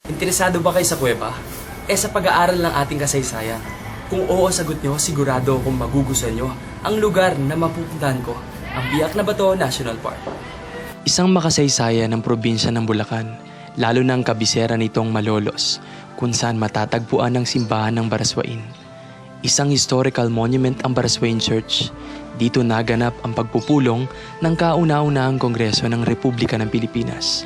Interesado ba kayo sa kuweba? Sa pag-aaral ng ating kasaysayan. Kung oo sagot nyo, sigurado akong magugustuhan nyo ang lugar na mapupuntahan ko, ang Biak na Bato National Park. Isang makasaysayan ng probinsya ng Bulacan, lalo na ang kabisera nitong Malolos, kung saan matatagpuan ang simbahan ng Baraswain. Isang historical monument ang Baraswain Church. Dito naganap ang pagpupulong ng kauna-unahang Kongreso ng Republika ng Pilipinas.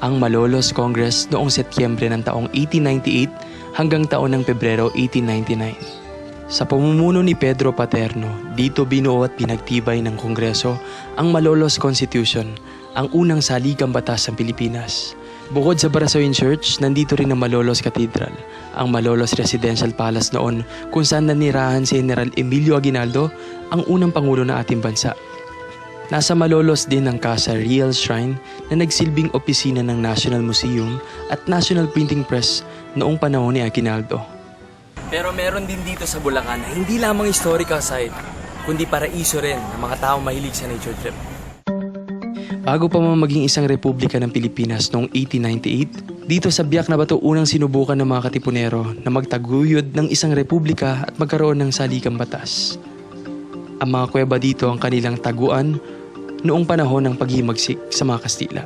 Ang Malolos Congress noong Setyembre ng taong 1898 hanggang taon ng Pebrero 1899. Sa pamumuno ni Pedro Paterno, dito binuo at pinagtibay ng Kongreso ang Malolos Constitution, ang unang saligang batas ng Pilipinas. Bukod sa Baraswain Church, nandito rin ang Malolos Cathedral, ang Malolos Residential Palace noon kung saan nanirahan si General Emilio Aguinaldo, ang unang pangulo ng ating bansa. Nasa Malolos din ang Casa Real Shrine na nagsilbing opisina ng National Museum at National Printing Press noong panahon ni Aguinaldo. Pero meron din dito sa Bulacan na hindi lamang historical site, kundi paraiso rin ng mga taong mahilig sa nature trip. Bago pa maging isang republika ng Pilipinas noong 1898, dito sa Biak na Bato unang sinubukan ng mga Katipunero na magtaguyod ng isang republika at magkaroon ng saligang batas. Ang mga kuweba dito ang kanilang taguan noong panahon ng paghihimagsik sa mga Kastila.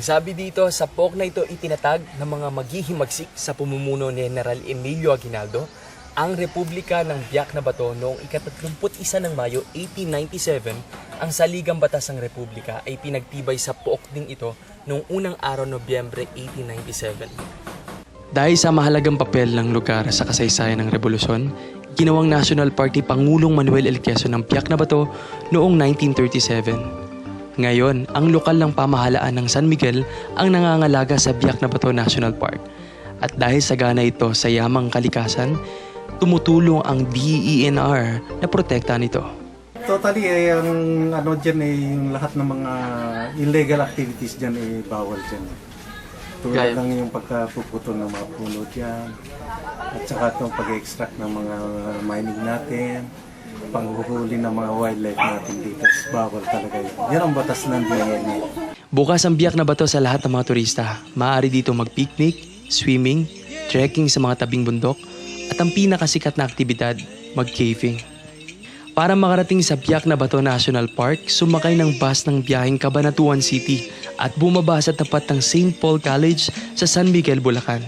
Sabi dito, sa POK na ito itinatag ng mga maghihimagsik sa pamumuno ni General Emilio Aguinaldo ang Republika ng Biak na Bato noong ika-31 ng Mayo 1897. Ang saligang batas ng Republika ay pinagtibay sa POK ding ito noong unang araw Nobyembre 1897. Dahil sa mahalagang papel ng lugar sa kasaysayan ng Rebolusyon, ginawang National Park ni Pangulong Manuel L. Quezon ng Biak na Bato noong 1937. Ngayon, ang lokal ng pamahalaan ng San Miguel ang nangangalaga sa Biak na Bato National Park. At dahil sagana ito sa yamang kalikasan, tumutulong ang DENR na protektahan ito. Totally, ang ano dyan yung lahat ng mga illegal activities dyan bawal dyan. Tulad lang yung pagkapuputol ng mga puno dyan, at saka itong pag-extract ng mga mining natin, panghuhuli ng mga wildlife natin dito. Bawal talaga yun. Yan ang batas ng DNA. Bukas ang Biak na Bato sa lahat ng mga turista. Maaari dito mag-picnic, swimming, trekking sa mga tabing bundok, at ang pinakasikat na aktibidad, mag-caving. Para makarating sa Biak na Bato National Park, sumakay ng bus ng biyaheng Cabanatuan City at bumaba sa tapat ng St. Paul College sa San Miguel, Bulacan.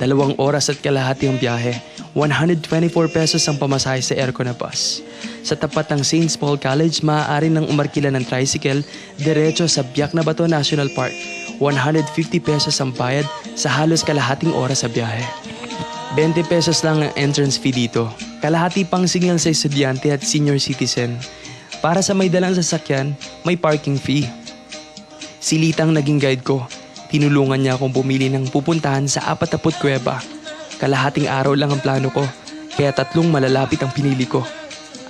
2 oras at kalahati ang biyahe. 124 pesos ang pamasahe sa aircon na bus. Sa tapat ng St. Paul College, maaari nang umarkila ng tricycle diretso sa Biak na Bato National Park. 150 pesos ang bayad sa halos kalahating oras sa biyahe. 20 pesos lang ang entrance fee dito. Kalahati pang signal sa estudyante at senior citizen. Para sa may dalang sasakyan, may parking fee. Si Litang naging guide ko. Tinulungan niya akong pumili ng pupuntahan sa 40 kuweba. Kalahating araw lang ang plano ko, kaya 3 malalapit ang pinili ko.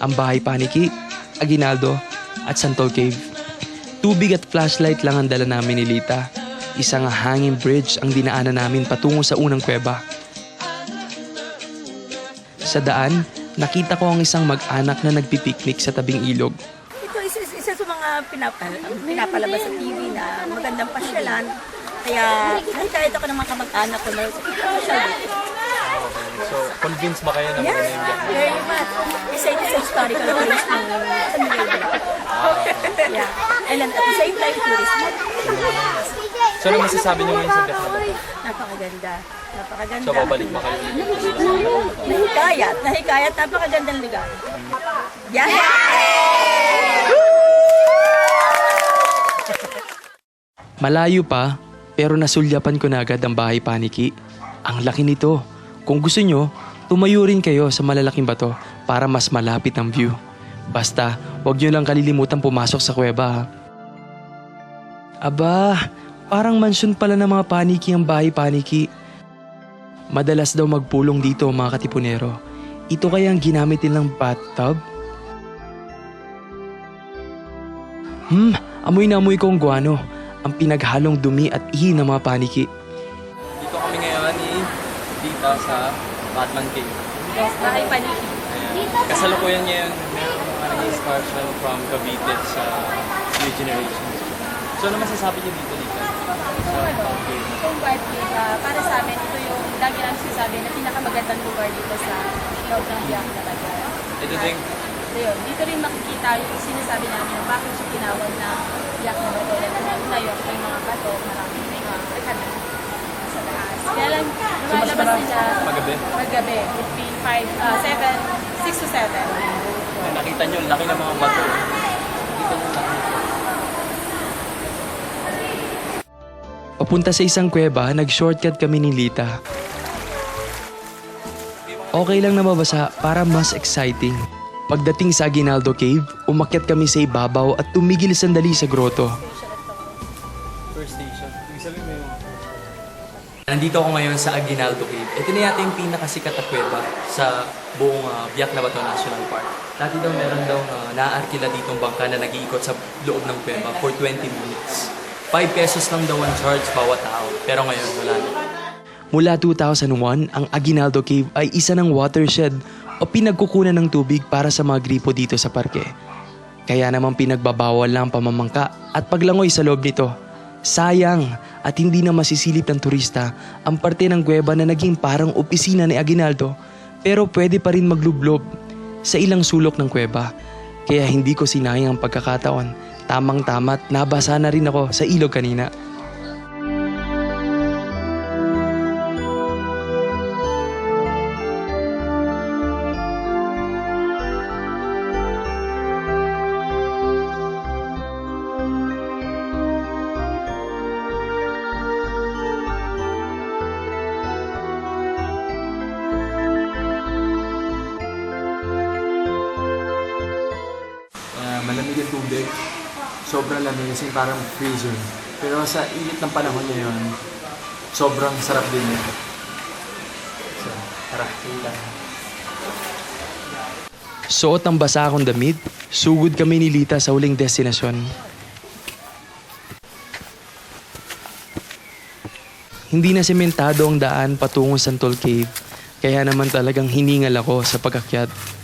Ang Bahay Paniki, Aguinaldo, at Santol Cave. Tubig at flashlight lang ang dala namin ni Lita. Isang hanging bridge ang dinaanan namin patungo sa unang kuweba. Sa daan, nakita ko ang isang mag-anak na nagpipiknik sa tabing ilog. Ito isa sa mga pinapalabas sa TV na magandang pasyalan. Kaya kahit ako ng mga kamag-anak ko na pasyal dito. So, convinced ba kayo na Yes, very much. Isa ito sa historical place ng San Miguel. Yeah. And then at the same time, tourism. So, ano masasabi niyo ngayon sa Biak na Bato? Napakaganda. Napakaganda. So, babalik ba kayo? Nahikayat. Napakagandang lugar. Yeah! Malayo pa, pero nasulyapan ko na agad ang Bahay Paniki. Ang laki nito. Kung gusto nyo, tumayo rin kayo sa malalaking bato para mas malapit ang view. Basta, huwag nyo lang kalilimutan pumasok sa kuweba ha. Aba, parang mansyon pala ng mga paniki ang Bahay Paniki. Madalas daw magpulong dito ang mga Katipunero. Ito kaya ang ginamit nilang bathtub? Amoy na amoy ko ang guano. Ang pinaghalong dumi at ihi ng mga paniki. Dito kami ngayon ni Dita sa Batman Cave. Yes, Bahay Paniki. Kasalukuyan niya yung excursion from Cavite sa New Generation. So ano masasabi niyo dito, Lita? Itong Guard Cave, para sa amin, ito yung lagi namin sinasabi na pinakamagandang lugar dito sa loob ng Biak na Bato. Ito din. Dito rin makikita yung sinasabi namin na bakit siya tinawag na Biak na Bato. Una yun, may mga bato, maraming may mga katabi sa taas. Kaya lang, lumalabas sila paggabi, between 6 to 7. Nakita niyo, laki ng mga bato. Nakita niyo, laki. Papunta sa isang kuweba, nag-shortcut kami ni Lita. Okay lang na mabasa para mas exciting. Pagdating sa Aguinaldo Cave, umakyat kami sa ibabaw at tumigil sandali sa grotto. First station. Ibig sabihin mo yung... Nandito ako ngayon sa Aguinaldo Cave. Ito na yata yung pinakasikat na kuweba sa buong Biak na Bato National Park. Dati daw meron daw naaarkila ditong bangka na nag-iikot sa loob ng kuweba for 20 minutes. 5 pesos lang daw ang charge bawat tao. Pero ngayon, wala na. Mula 2001, ang Aguinaldo Cave ay isa ng watershed o pinagkukunan ng tubig para sa mga gripo dito sa parke. Kaya naman pinagbabawal lang ang pamamangka at paglangoy sa loob nito. Sayang at hindi na masisilip ng turista ang parte ng kuweba na naging parang opisina ni Aguinaldo, pero pwede pa rin maglublob sa ilang sulok ng kuweba. Kaya hindi ko sinayang ang pagkakataon. Tamang-tama't nabasa na rin ako sa ilog kanina. Malamig ang tubig. Sobrang lamig kasi parang freezer. Pero sa init ng panahon ngayon, sobrang sarap din ito. So, tara, kita. Suot ang basa akong damit, sugod kami ni Lita sa huling destinasyon. Hindi na sementado ang daan patungo sa Santol Cave, kaya naman talagang hiningal ako sa pag-akyat.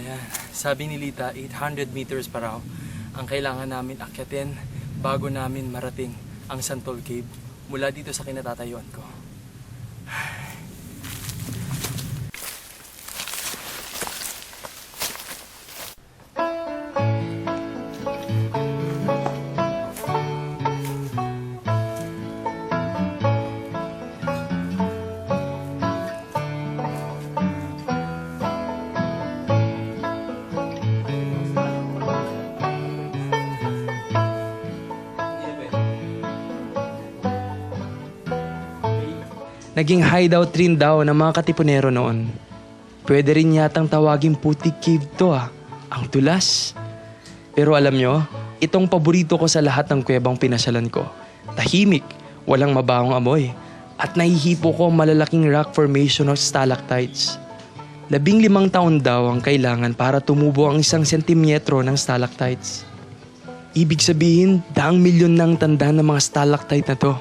Ayan. Sabi ni Lita, 800 meters pa raw ang kailangan namin akyatin bago namin marating ang Santol Cave mula dito sa kinatatayuan ko. Naging hideout rin daw ng mga katipunero noon. Pwede rin yatang tawaging putik cave to ang tulas. Pero alam nyo, itong paborito ko sa lahat ng kuwebang pinasyalan ko. Tahimik, walang mabahong amoy, at nahihipo ko ang malalaking rock formation of stalactites. 15 taon daw ang kailangan para tumubo ang 1 sentimetro ng stalactites. Ibig sabihin, 100 milyon nang tanda ng mga stalactite na to.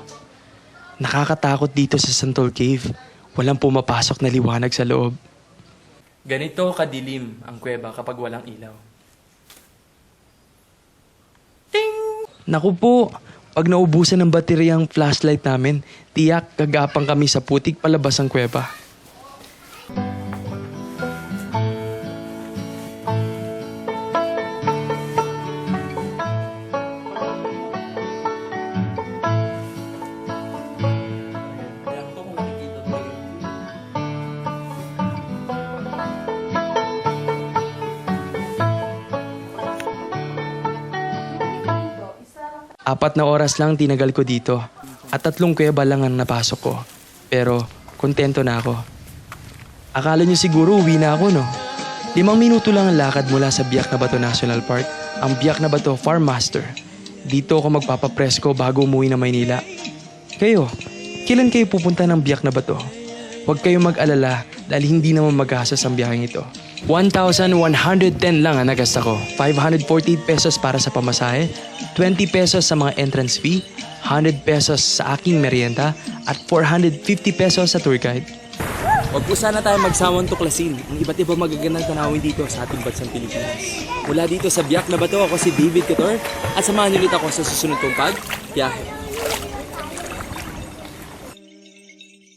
Nakakatakot dito sa Santol Cave. Walang pumapasok na liwanag sa loob. Ganito kadilim ang kuweba kapag walang ilaw. Naku po, pag naubusan ng baterya ang flashlight namin, tiyak gagapang kami sa putik palabas ang kuweba. Apat na oras lang tinagal ko dito at 3 kuweba lang ang napasok ko. Pero kontento na ako. Akala nyo siguro uwi na ako, no? 5 minuto lang ang lakad mula sa Biak na Bato National Park, ang Biak na Bato Farm Master. Dito ako magpapapresko bago umuwi na Maynila. Kayo, kailan kayo pupunta ng Biak na Bato? Huwag kayong mag-alala dahil hindi naman magastos ang biyaheng ito. 1,110 lang ang nagasta ko. 548 pesos para sa pamasahe, 20 pesos sa mga entrance fee, 100 pesos sa aking merienda, at 450 pesos sa tour guide. Huwag po sana tayo magsawang tuklasin ang iba't ibang magagandang tanawin dito sa ating bansang Pilipinas. Mula dito sa Biak na Bato, ako si David Cator at samahan niyo ulit ako sa susunod kong pagbiyahe.